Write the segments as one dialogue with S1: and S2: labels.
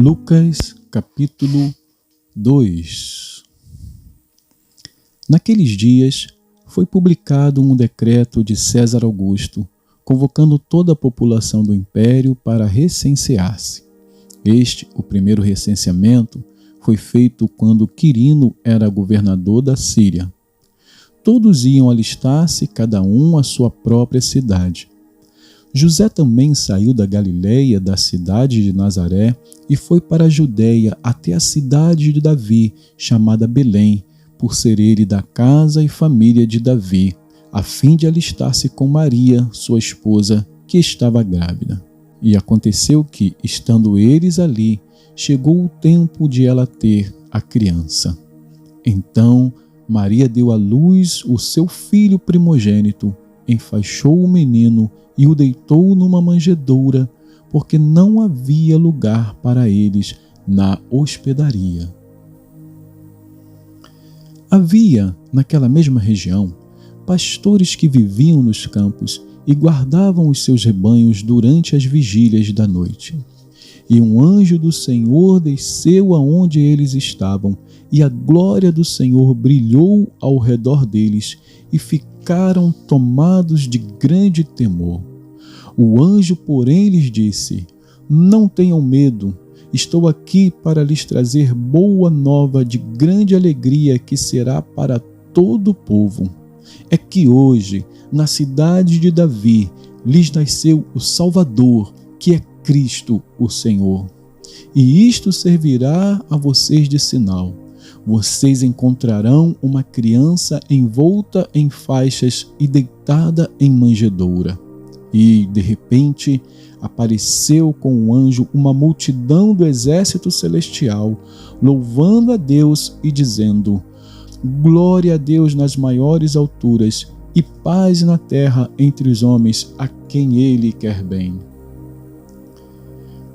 S1: Lucas capítulo 2. Naqueles dias foi publicado um decreto de César Augusto, convocando toda a população do império para recensear-se. O primeiro recenseamento, foi feito quando Quirino era governador da Síria. Todos iam alistar-se, cada um à sua própria cidade. José também saiu da Galileia, da cidade de Nazaré, e foi para a Judeia até a cidade de Davi, chamada Belém, por ser ele da casa e família de Davi, a fim de alistar-se com Maria, sua esposa, que estava grávida. E aconteceu que, estando eles ali, chegou o tempo de ela ter a criança. Então Maria deu à luz o seu filho primogênito, enfaixou o menino e o deitou numa manjedoura, porque não havia lugar para eles na hospedaria. Havia, naquela mesma região, pastores que viviam nos campos e guardavam os seus rebanhos durante as vigílias da noite. E um anjo do Senhor desceu aonde eles estavam, e a glória do Senhor brilhou ao redor deles, e ficaram tomados de grande temor. O anjo, porém, lhes disse: Não tenham medo, estou aqui para lhes trazer boa nova de grande alegria que será para todo o povo. É que hoje, na cidade de Davi, lhes nasceu o Salvador, que é Cristo, o Senhor. E isto servirá a vocês de sinal. Vocês encontrarão uma criança envolta em faixas e deitada em manjedoura. E, de repente, apareceu com o anjo uma multidão do exército celestial, louvando a Deus e dizendo: Glória a Deus nas maiores alturas e paz na terra entre os homens a quem Ele quer bem.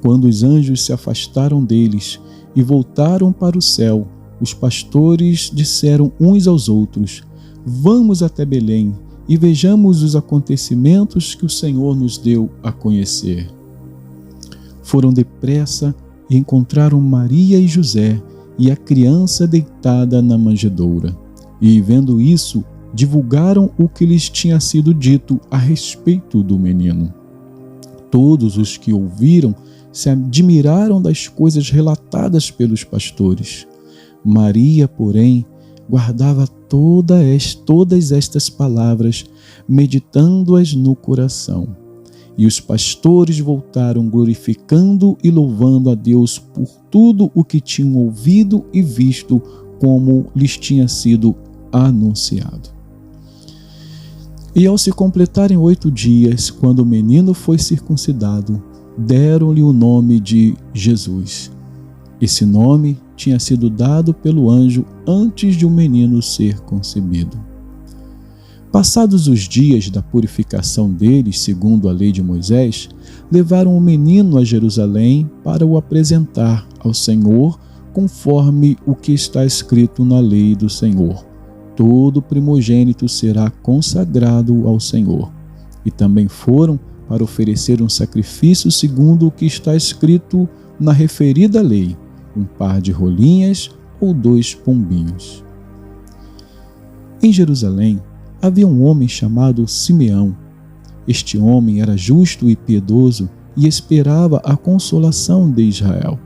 S1: Quando os anjos se afastaram deles e voltaram para o céu, os pastores disseram uns aos outros: Vamos até Belém e vejamos os acontecimentos que o Senhor nos deu a conhecer. Foram depressa e encontraram Maria e José e a criança deitada na manjedoura. E, vendo isso, divulgaram o que lhes tinha sido dito a respeito do menino. Todos os que ouviram se admiraram das coisas relatadas pelos pastores. Maria, porém, guardava todas estas palavras, meditando-as no coração. E os pastores voltaram glorificando e louvando a Deus por tudo o que tinham ouvido e visto, como lhes tinha sido anunciado. E ao se completarem 8 dias, quando o menino foi circuncidado, deram-lhe o nome de Jesus. Esse nome tinha sido dado pelo anjo antes de o menino ser concebido. Passados os dias da purificação deles, segundo a lei de Moisés, levaram o menino a Jerusalém para o apresentar ao Senhor, conforme o que está escrito na lei do Senhor. Todo primogênito será consagrado ao Senhor. E também foram para oferecer um sacrifício segundo o que está escrito na referida lei, 1 par de rolinhas ou 2 pombinhos. Em Jerusalém havia um homem chamado Simeão. Este homem era justo e piedoso e esperava a consolação de Israel,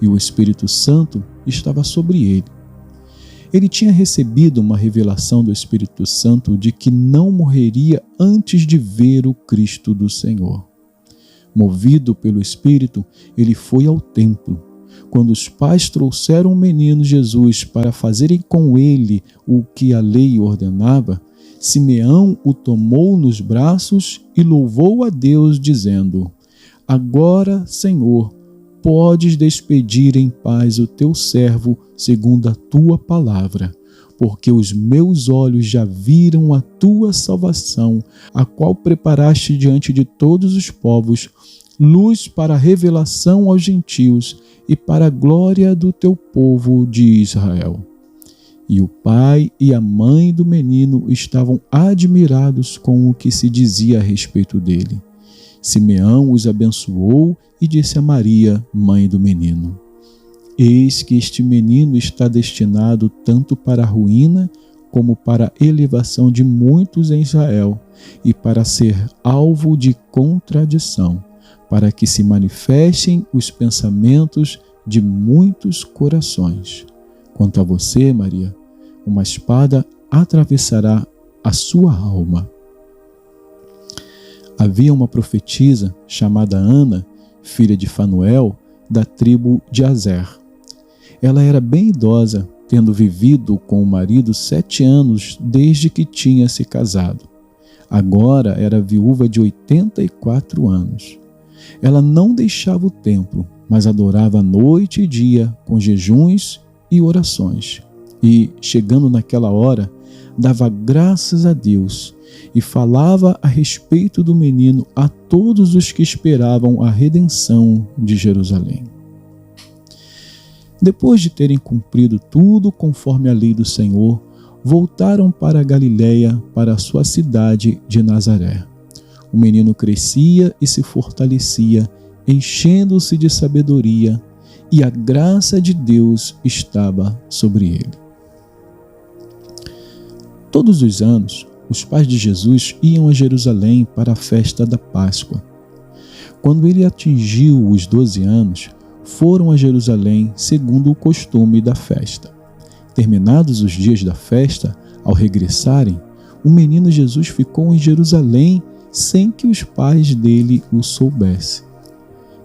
S1: e o Espírito Santo estava sobre ele. Ele tinha recebido uma revelação do Espírito Santo de que não morreria antes de ver o Cristo do Senhor. Movido pelo Espírito, ele foi ao templo. Quando os pais trouxeram o menino Jesus para fazerem com ele o que a lei ordenava, Simeão o tomou nos braços e louvou a Deus, dizendo: Agora, Senhor, podes despedir em paz o teu servo segundo a tua palavra, porque os meus olhos já viram a tua salvação, a qual preparaste diante de todos os povos, luz para a revelação aos gentios e para a glória do teu povo de Israel. E o pai e a mãe do menino estavam admirados com o que se dizia a respeito dele. Simeão os abençoou e disse a Maria, mãe do menino: Eis que este menino está destinado tanto para a ruína como para a elevação de muitos em Israel, e para ser alvo de contradição, para que se manifestem os pensamentos de muitos corações. Quanto a você, Maria, uma espada atravessará a sua alma. Havia uma profetisa chamada Ana, filha de Fanuel, da tribo de Azer. Ela era bem idosa, tendo vivido com o marido 7 anos desde que tinha se casado. Agora era viúva de 84 anos. Ela não deixava o templo, mas adorava noite e dia com jejuns e orações. E, chegando naquela hora, dava graças a Deus e falava a respeito do menino a todos os que esperavam a redenção de Jerusalém. Depois de terem cumprido tudo conforme a lei do Senhor, voltaram para a Galiléia, para a sua cidade de Nazaré. O menino crescia e se fortalecia, enchendo-se de sabedoria, e a graça de Deus estava sobre ele. Todos os anos, os pais de Jesus iam a Jerusalém para a festa da Páscoa. Quando ele atingiu os 12 anos, foram a Jerusalém segundo o costume da festa. Terminados os dias da festa, ao regressarem, o menino Jesus ficou em Jerusalém sem que os pais dele o soubessem.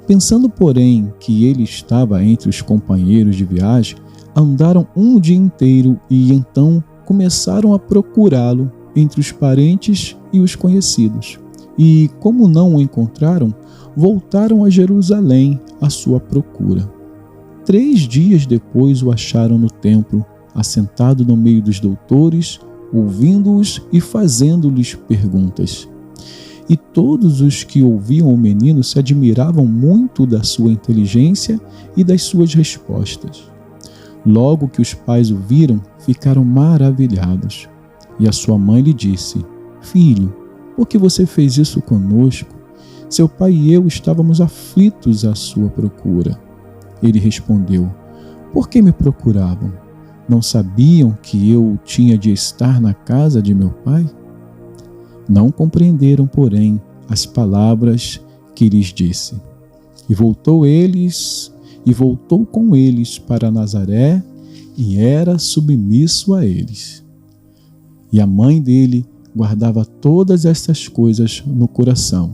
S1: Pensando, porém, que ele estava entre os companheiros de viagem, andaram um dia inteiro e então começaram a procurá-lo entre os parentes e os conhecidos. E, como não o encontraram, voltaram a Jerusalém à sua procura. 3 dias depois o acharam no templo, assentado no meio dos doutores, ouvindo-os e fazendo-lhes perguntas. E todos os que ouviam o menino se admiravam muito da sua inteligência e das suas respostas. Logo que os pais o viram, ficaram maravilhados. E a sua mãe lhe disse: Filho, por que você fez isso conosco? Seu pai e eu estávamos aflitos à sua procura. Ele respondeu: Por que me procuravam? Não sabiam que eu tinha de estar na casa de meu pai? Não compreenderam, porém, as palavras que lhes disse. E voltou com eles para Nazaré, e era submisso a eles. E a mãe dele guardava todas estas coisas no coração.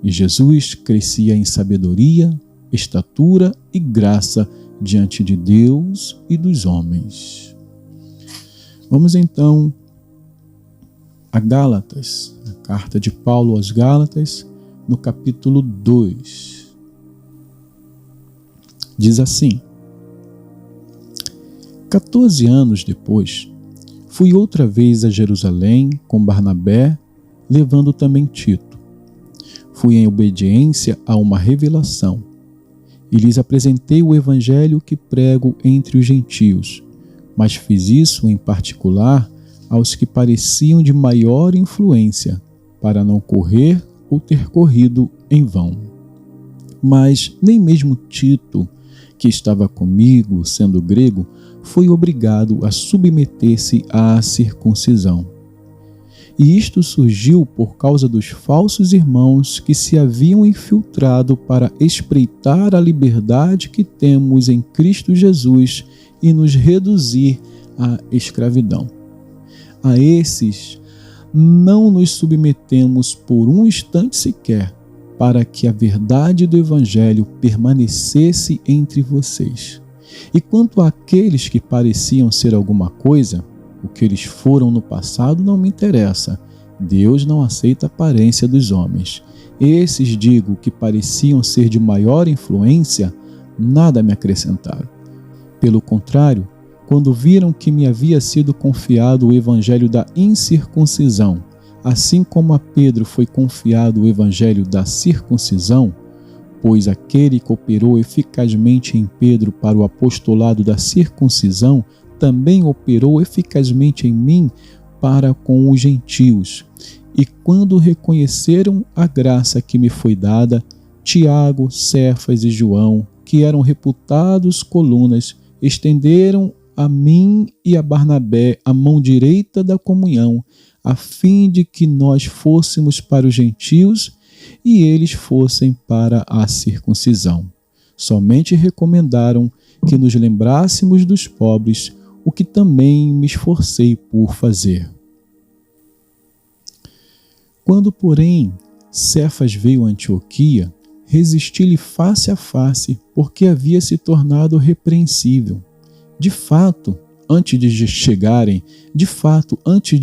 S1: E Jesus crescia em sabedoria, estatura e graça diante de Deus e dos homens. Vamos então a Gálatas, a carta de Paulo aos Gálatas, no capítulo 2. Diz assim: 14 anos depois, fui outra vez a Jerusalém com Barnabé, levando também Tito. Fui em obediência a uma revelação, e lhes apresentei o evangelho que prego entre os gentios, mas fiz isso em particular aos que pareciam de maior influência, para não correr ou ter corrido em vão. Mas nem mesmo Tito, que estava comigo, sendo grego, foi obrigado a submeter-se à circuncisão. E isto surgiu por causa dos falsos irmãos que se haviam infiltrado para espreitar a liberdade que temos em Cristo Jesus e nos reduzir à escravidão. A esses não nos submetemos por um instante sequer, para que a verdade do Evangelho permanecesse entre vocês. E quanto àqueles que pareciam ser alguma coisa, o que eles foram no passado não me interessa. Deus não aceita a aparência dos homens. Esses, digo, que pareciam ser de maior influência, nada me acrescentaram. Pelo contrário, quando viram que me havia sido confiado o evangelho da incircuncisão, assim como a Pedro foi confiado o evangelho da circuncisão, pois aquele que operou eficazmente em Pedro para o apostolado da circuncisão, também operou eficazmente em mim para com os gentios. E quando reconheceram a graça que me foi dada, Tiago, Cefas e João, que eram reputados colunas, estenderam a mim e a Barnabé a mão direita da comunhão, a fim de que nós fôssemos para os gentios e eles fossem para a circuncisão. Somente recomendaram que nos lembrássemos dos pobres, o que também me esforcei por fazer. Quando, porém, Cefas veio a Antioquia, resisti-lhe face a face, porque havia se tornado repreensível. De fato, antes de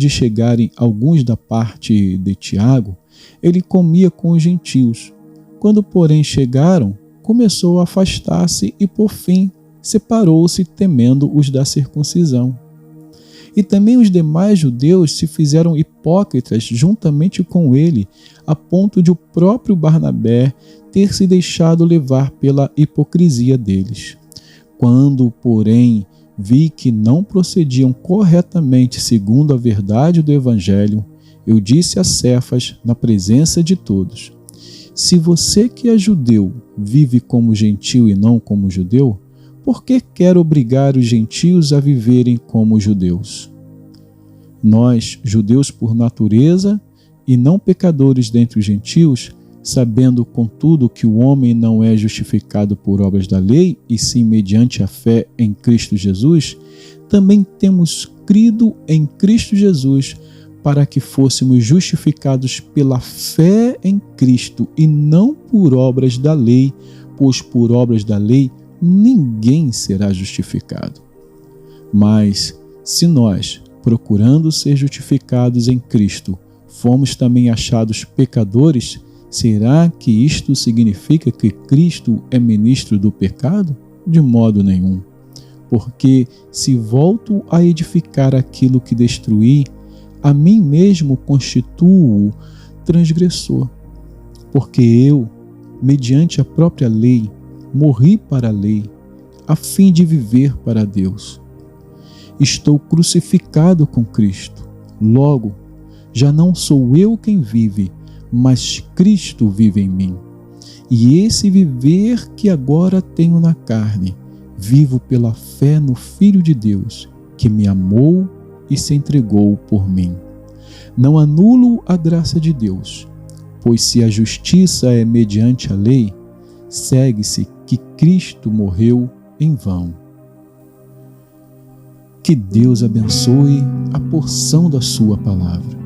S1: chegarem alguns da parte de Tiago, ele comia com os gentios. Quando, porém, chegaram, começou a afastar-se e, por fim, separou-se, temendo os da circuncisão. E também os demais judeus se fizeram hipócritas juntamente com ele, a ponto de o próprio Barnabé ter se deixado levar pela hipocrisia deles. Quando, porém, vi que não procediam corretamente segundo a verdade do Evangelho, eu disse a Cefas na presença de todos: se você que é judeu vive como gentil e não como judeu, por que quer obrigar os gentios a viverem como judeus? Nós, judeus por natureza e não pecadores dentre os gentios, sabendo, contudo, que o homem não é justificado por obras da lei, e sim mediante a fé em Cristo Jesus, também temos crido em Cristo Jesus para que fôssemos justificados pela fé em Cristo e não por obras da lei, pois por obras da lei ninguém será justificado. Mas, se nós, procurando ser justificados em Cristo, fomos também achados pecadores, será que isto significa que Cristo é ministro do pecado? De modo nenhum. Porque se volto a edificar aquilo que destruí, a mim mesmo constituo transgressor. Porque eu, mediante a própria lei, morri para a lei, a fim de viver para Deus. Estou crucificado com Cristo. Logo, já não sou eu quem vive, mas Cristo vive em mim. E esse viver que agora tenho na carne, vivo pela fé no Filho de Deus, que me amou e se entregou por mim. Não anulo a graça de Deus, pois se a justiça é mediante a lei, segue-se que Cristo morreu em vão. Que Deus abençoe a porção da sua palavra.